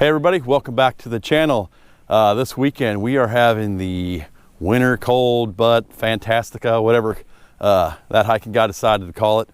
Hey everybody, welcome back to the channel. This weekend we are having the winter cold but fantastica, whatever that hiking guy decided to call it,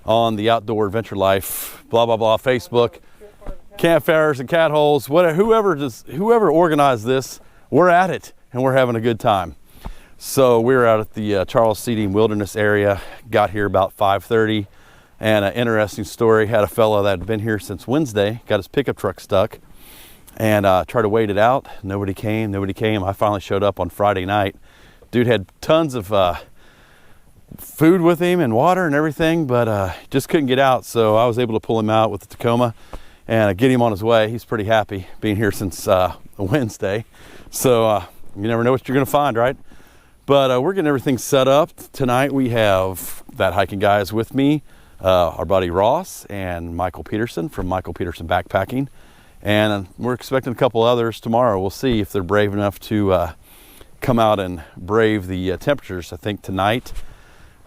on the Outdoor Adventure Life, blah blah blah, Facebook, campfires and cat holes, whoever organized this, we're at it and we're having a good time. So we're out at the Charles C. Deam Wilderness area, got here about 5:30, and an interesting story, had a fellow that had been here since Wednesday, got his pickup truck stuck, and tried to wait it out. Nobody came. I finally showed up on Friday night. Dude had tons of food with him and water and everything, but just couldn't get out. So I was able to pull him out with the Tacoma and get him on his way. He's pretty happy being here since Wednesday. So you never know what you're gonna find, right? But we're getting everything set up. Tonight we have that hiking guys with me, our buddy Ross and Michael Peterson from Peterson Backpacking. And we're expecting a couple others tomorrow. We'll see if they're brave enough to come out and brave the temperatures. I think tonight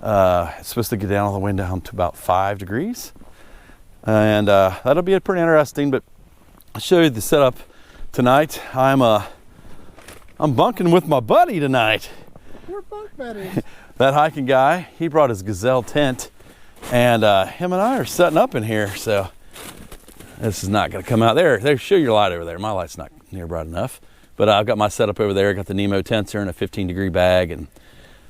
it's supposed to get down all the way down to about 5 degrees. And that'll be pretty interesting, but I'll show you the setup tonight. I'm bunking with my buddy tonight. We're bunk buddies. That hiking guy, he brought his Gazelle tent, and him and I are setting up in here, so this is not going to come out there. Show your light over there. My light's not near bright enough. But I've got my setup over there. Got the Nemo tensor in a 15-degree bag and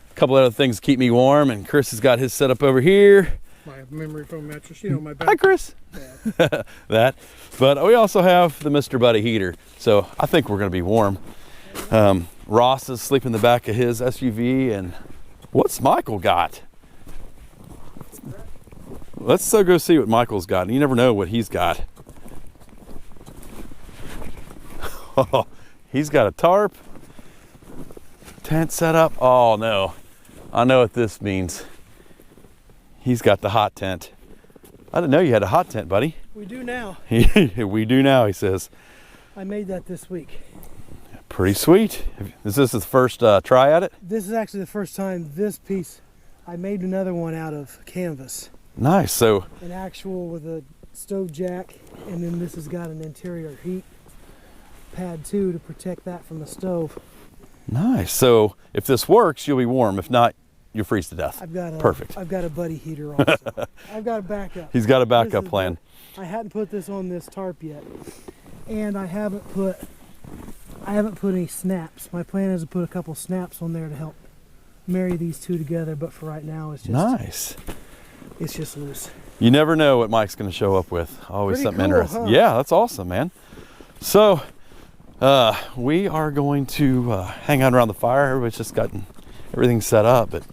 a couple other things to keep me warm. And Chris has got his setup over here. My memory foam mattress, you know, my back. Hi, Chris. Yeah. That. But we also have the Mr. Buddy heater. So I think we're going to be warm. Ross is sleeping in the back of his SUV. And what's Michael got? Let's go see what Michael's got. You never know what he's got. Oh, he's got a tarp, tent set up. Oh no, I know what this means. He's got the hot tent. I didn't know you had a hot tent, buddy. We do now. We do now, he says. I made that this week. Pretty sweet. Is this his first try at it? This is actually the first time this piece, I made another one out of canvas. Nice. So an actual with a stove jack, and then this has got an interior heat pad too to protect that from the stove. Nice. So if this works, you'll be warm. If not, you'll freeze to death. Perfect. I've got a buddy heater also. I've got a backup. He's got a backup plan. I hadn't put this on this tarp yet, and I haven't put any snaps. My plan is to put a couple snaps on there to help marry these two together, but for right now it's just nice. It's just loose. You never know what Mike's going to show up with. Always Pretty something cool, interesting. Huh? Yeah, that's awesome, man. So we are going to hang out around the fire. Everybody's just gotten everything set up, but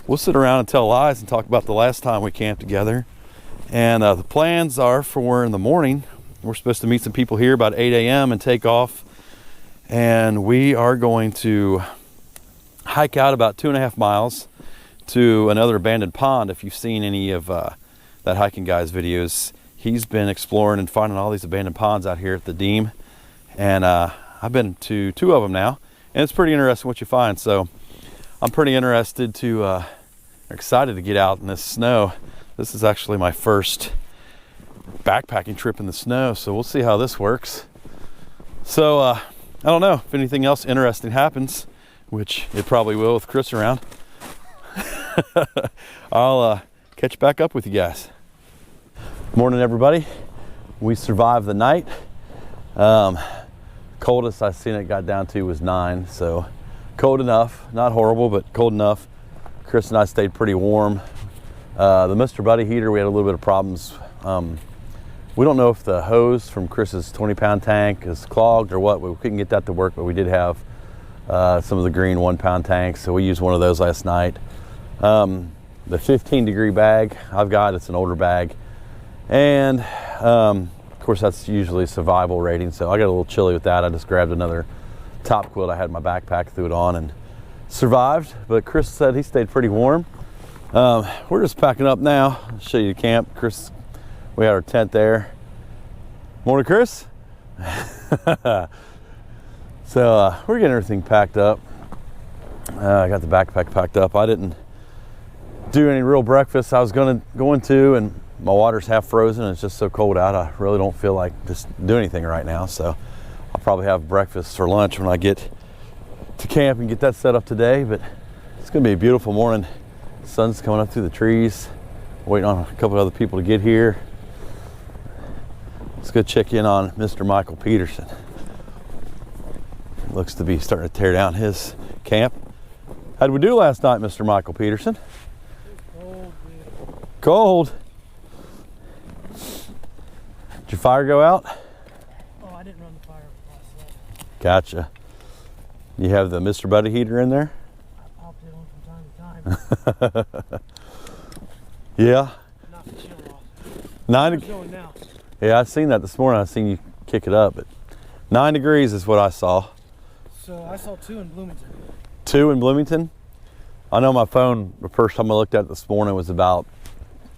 we'll sit around and tell lies and talk about the last time we camped together. And the plans are for in the morning, we're supposed to meet some people here about 8 a.m. and take off. And we are going to hike out about 2.5 miles to another abandoned pond. If you've seen any of that hiking guy's videos, he's been exploring and finding all these abandoned ponds out here at the Deam. And I've been to 2 of them now, and it's pretty interesting what you find. So I'm pretty interested to, excited to get out in this snow. This is actually my first backpacking trip in the snow, so we'll see how this works. So I don't know if anything else interesting happens, which it probably will with Chris around. I'll catch back up with you guys. Morning, everybody. We survived the night. Coldest I seen it got down to was 9, so cold enough, not horrible, but cold enough. Chris and I stayed pretty warm. The Mr. Buddy heater, we had a little bit of problems. We don't know if the hose from Chris's 20-pound tank is clogged or what. We couldn't get that to work, but we did have some of the green 1-pound tanks, so we used one of those last night. The 15-degree bag I've got, it's an older bag, and of course that's usually survival rating, so I got a little chilly with that. I just grabbed another top quilt I had in my backpack, threw it on, and survived. But Chris said he stayed pretty warm. We're just packing up now. I'll show you the camp. Chris, we had our tent there. Morning, Chris. So we're getting everything packed up. I got the backpack packed up. I didn't do any real breakfast. I was going to, and my water's half frozen and it's just so cold out. I really don't feel like just doing anything right now. So I'll probably have breakfast or lunch when I get to camp and get that set up today. But it's gonna be a beautiful morning. The sun's coming up through the trees. Waiting on a couple of other people to get here. Let's go check in on Mr. Michael Peterson. Looks to be starting to tear down his camp. How'd we do last night, Mr. Michael Peterson? Cold, dude. Cold. Did your fire go out? Oh, I didn't run the fire last night. Gotcha. You have the Mr. Buddy heater in there? I popped it on from time to time. Yeah. Knock the chill off. 9 It's going now. Yeah, I seen that this morning. I seen you kick it up, but 9 degrees is what I saw. So I saw 2 in Bloomington. 2 in Bloomington. I know my phone, the first time I looked at it this morning was about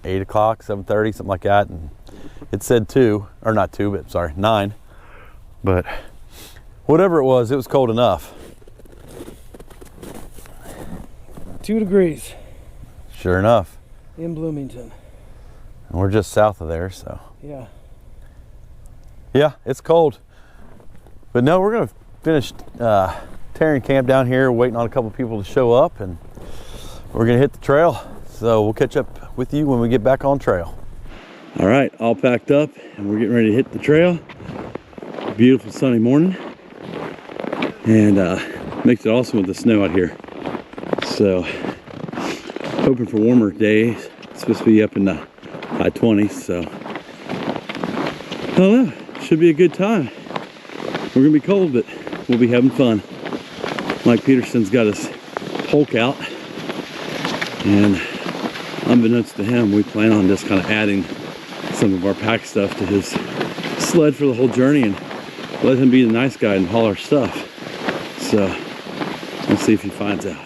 8 o'clock, 7:30, something like that, and it said 2, or not 2, but sorry, 9. But whatever it was cold enough. 2 degrees Sure enough. in Bloomington. And we're just south of there, so. Yeah. Yeah, it's cold. But no, we're gonna finish tearing camp down here, waiting on a couple people to show up, and we're gonna hit the trail. So we'll catch up with you when we get back on trail. All right, all packed up, and we're getting ready to hit the trail. Beautiful sunny morning, and makes it awesome with the snow out here. So hoping for warmer days. It's supposed to be up in the high 20s, so I don't know, should be a good time. We're gonna be cold, but we'll be having fun. Mike Peterson's got his Polk out, and unbeknownst to him, we plan on just kind of adding some of our pack stuff to his sled for the whole journey and let him be the nice guy and haul our stuff. So let's see if he finds out.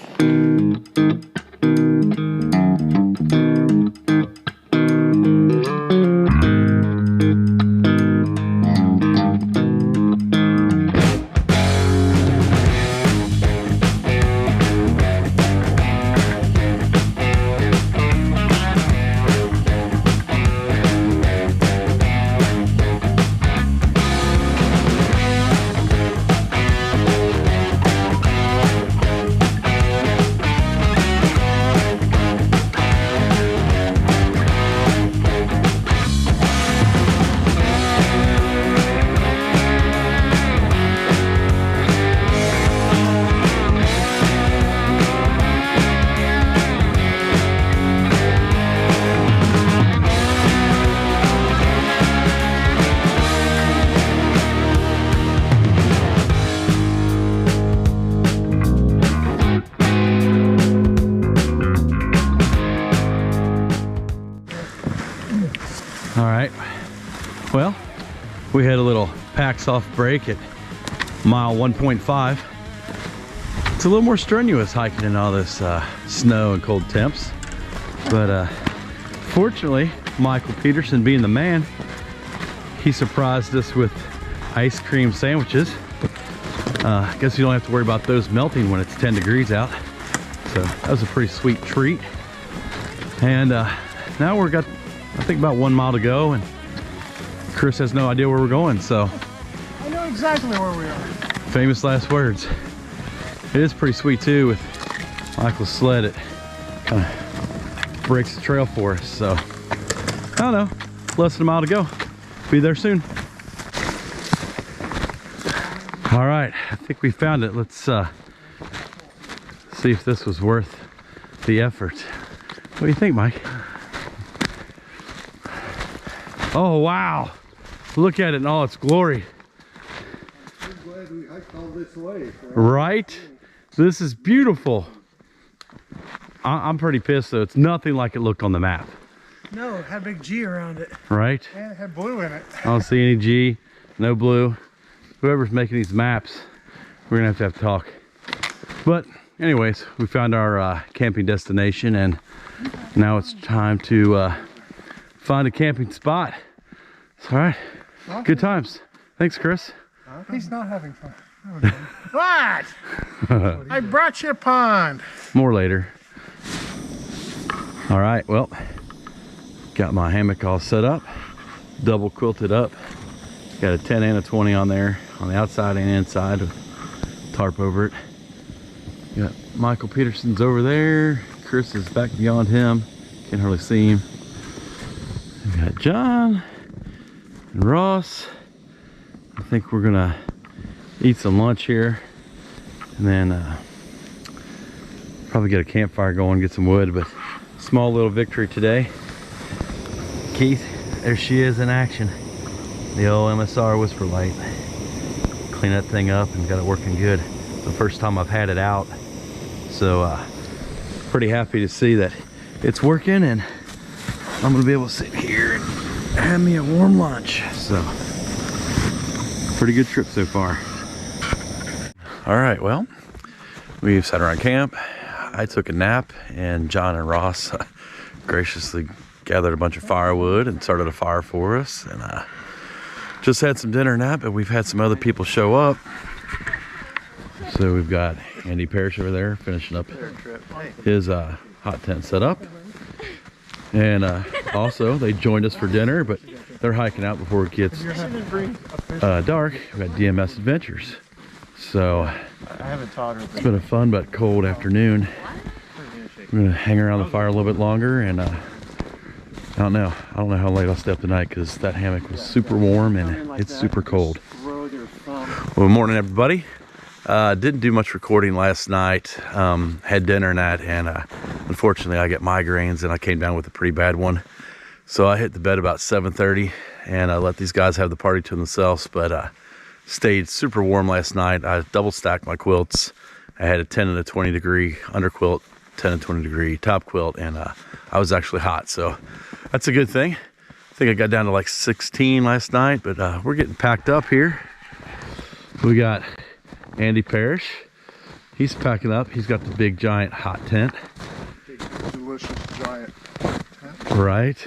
All right, well, we had a little packs off break at mile 1.5. It's a little more strenuous hiking in all this snow and cold temps, but fortunately, Michael Peterson being the man, he surprised us with ice cream sandwiches. I guess you don't have to worry about those melting when it's 10 degrees out, so that was a pretty sweet treat. And now we've got, I think, about 1 mile to go, and Chris has no idea where we're going, so. I know exactly where we are. Famous last words. It is pretty sweet too with Michael's sled. It kind of breaks the trail for us, so. I don't know, less than a mile to go. Be there soon. All right, I think we found it. Let's see if this was worth the effort. What do you think, Mike? Oh, wow. Look at it in all its glory. I'm glad we hiked all this way. Right? This is beautiful. I'm pretty pissed though. It's nothing like it looked on the map. No, it had a big G around it. Right? And it had blue in it. I don't see any G, no blue. Whoever's making these maps, we're gonna have to talk. But anyways, we found our camping destination, and now it's time to find a camping spot. All right, good times. Thanks, Chris. He's not having fun. What? I brought you a pond. More later. All right, well, Got my hammock all set up, double quilted up. Got a 10 and a 20 on there, on the outside and inside, with tarp over it. Got Michael Peterson's over there. Chris is back beyond him. Can't hardly see him. We got John and Ross. I think we're gonna eat some lunch here, and then probably get a campfire going, get some wood. But small little victory today. Keith, there she is in action. The old MSR whisper light. Clean that thing up and got it working good. It's the first time I've had it out, so pretty happy to see that it's working, and I'm gonna be able to sit here and have me a warm lunch. So pretty good trip so far. All right, well, we've sat around camp. I took a nap, and John and Ross graciously gathered a bunch of firewood and started a fire for us, and just had some dinner nap, but we've had some other people show up. So we've got Andy Parrish over there finishing up his hot tent set up, and also they joined us for dinner, but they're hiking out before it gets dark. We've got DMS Adventures. So it's been a fun but cold afternoon. We're gonna hang around the fire a little bit longer, and I don't know how late I'll stay up tonight, because that hammock was super warm and it's super cold. Well, good morning, everybody. Didn't do much recording last night. Had dinner and that, and unfortunately I get migraines, and I came down with a pretty bad one. So I hit the bed about 7:30, and I let these guys have the party to themselves, but stayed super warm last night. I double stacked my quilts. I had a 10 and a 20 degree under quilt, 10 and 20 degree top quilt, and I was actually hot, so that's a good thing. I think I got down to like 16 last night, but we're getting packed up here. We got Andy Parrish. He's packing up. He's got the big giant hot tent. Big, delicious giant tent. Right.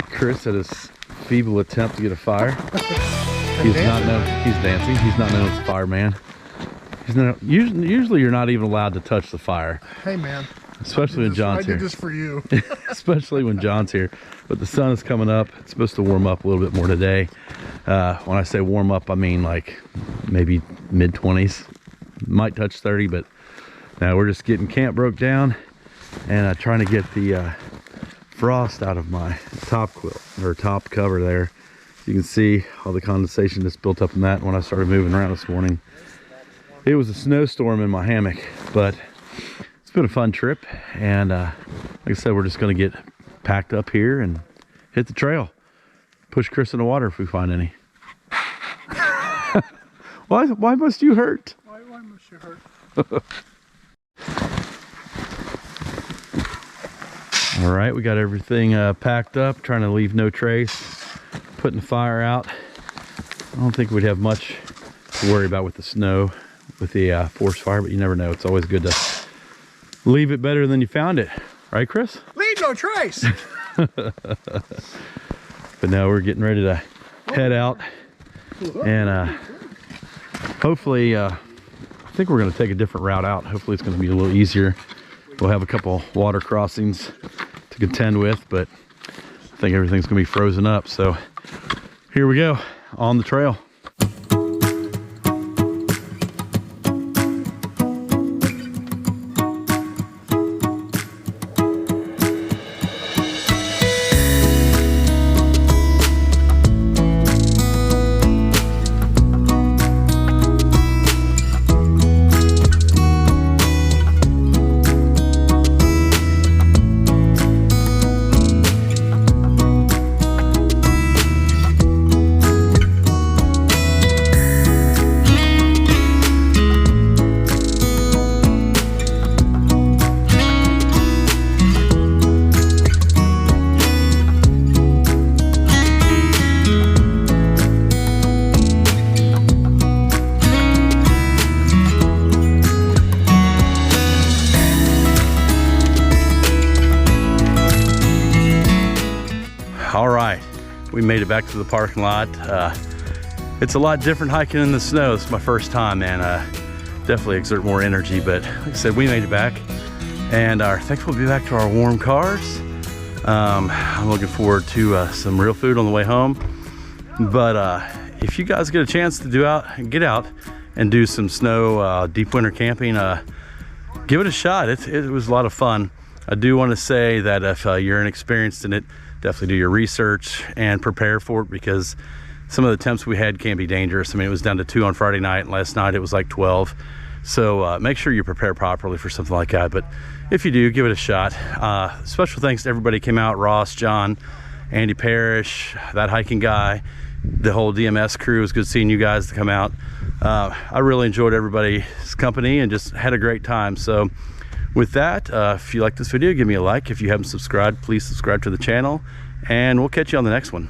Chris had his feeble attempt to get a fire. He's not known. He's dancing. He's not known as a fireman. He's not. Usually, you're not even allowed to touch the fire. Hey, man. Especially when John's here. I did this for you. Especially when John's here. But the sun is coming up. It's supposed to warm up a little bit more today. When I say warm up, I mean like maybe mid-20s. Might touch 30, but now we're just getting camp broke down, and trying to get the frost out of my top quilt, or top cover there. You can see all the condensation that's built up in that. When I started moving around this morning, it was a snowstorm in my hammock, but it's been a fun trip. And like I said, we're just going to get packed up here and hit the trail. Push Chris in the water if we find any. Why must you hurt? Why must you hurt? All right, we got everything packed up, trying to leave no trace. Putting the fire out. I don't think we'd have much to worry about with the snow, with the forest fire, but you never know. It's always good to leave it better than you found it. Right, Chris? Leave no trace! But now we're getting ready to head out, and hopefully, I think we're going to take a different route out. Hopefully it's going to be a little easier. We'll have a couple water crossings to contend with, but I think everything's going to be frozen up. So here we go, on the trail. All right, we made it back to the parking lot. It's a lot different hiking in the snow. It's my first time, and definitely exert more energy, but like I said, we made it back and are thankful to be back to our warm cars. I'm looking forward to some real food on the way home. But if you guys get a chance to get out and do some snow deep winter camping, give it a shot. It was a lot of fun. I do want to say that if you're inexperienced in it, definitely do your research and prepare for it, because some of the temps we had can be dangerous. I mean, it was down to 2 on Friday night, and last night it was like 12. So make sure you prepare properly for something like that. But if you do, give it a shot. Special thanks to everybody who came out: Ross, John, Andy, Parrish, that hiking guy, the whole DMS crew. It was good seeing you guys to come out. I really enjoyed everybody's company and just had a great time. So with that, if you like this video, give me a like. If you haven't subscribed, please subscribe to the channel, and we'll catch you on the next one.